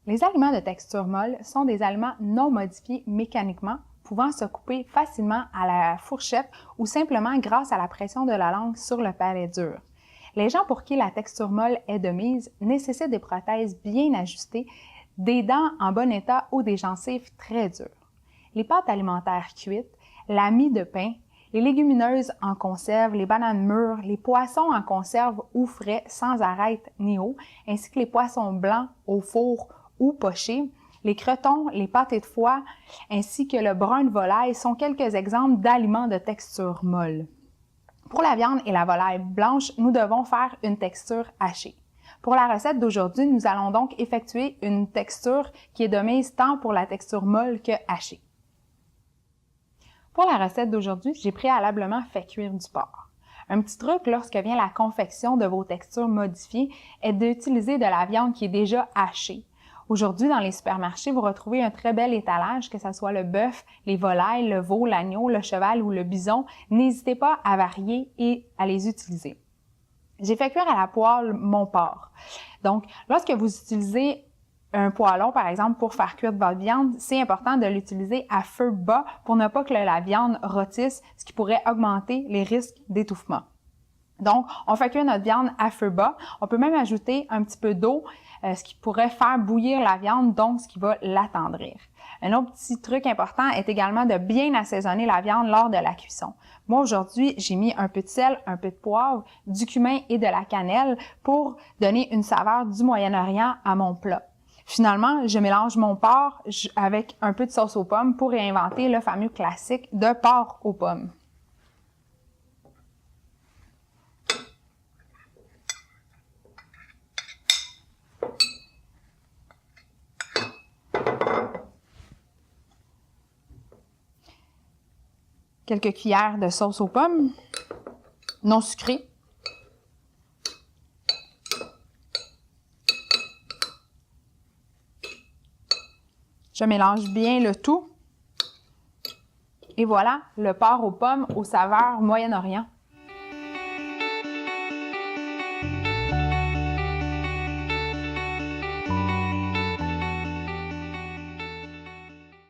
Les aliments de texture molle sont des aliments non modifiés mécaniquement, pouvant se couper facilement à la fourchette ou simplement grâce à la pression de la langue sur le palais dur. Les gens pour qui la texture molle est de mise nécessitent des prothèses bien ajustées, des dents en bon état ou des gencives très dures. Les pâtes alimentaires cuites, la mie de pain, les légumineuses en conserve, les bananes mûres, les poissons en conserve ou frais sans arête ni eau, ainsi que les poissons blancs au four ou pochés, les cretons, les pâtés de foie, ainsi que le brun de volaille sont quelques exemples d'aliments de texture molle. Pour la viande et la volaille blanche, nous devons faire une texture hachée. Pour la recette d'aujourd'hui, nous allons donc effectuer une texture qui est de mise tant pour la texture molle que hachée. Pour la recette d'aujourd'hui, j'ai préalablement fait cuire du porc. Un petit truc lorsque vient la confection de vos textures modifiées est d'utiliser de la viande qui est déjà hachée. Aujourd'hui, dans les supermarchés, vous retrouvez un très bel étalage, que ce soit le bœuf, les volailles, le veau, l'agneau, le cheval ou le bison. N'hésitez pas à varier et à les utiliser. J'ai fait cuire à la poêle mon porc. Donc, lorsque vous utilisez un poêlon, par exemple, pour faire cuire votre viande, c'est important de l'utiliser à feu bas pour ne pas que la viande rôtisse, ce qui pourrait augmenter les risques d'étouffement. Donc, on fait cuire notre viande à feu bas. On peut même ajouter un petit peu d'eau, ce qui pourrait faire bouillir la viande, donc ce qui va l'attendrir. Un autre petit truc important est également de bien assaisonner la viande lors de la cuisson. Moi, aujourd'hui, j'ai mis un peu de sel, un peu de poivre, du cumin et de la cannelle pour donner une saveur du Moyen-Orient à mon plat. Finalement, je mélange mon porc avec un peu de sauce aux pommes pour réinventer le fameux classique de porc aux pommes. Quelques cuillères de sauce aux pommes, non sucrée. Je mélange bien le tout. Et voilà, le porc aux pommes aux saveurs Moyen-Orient.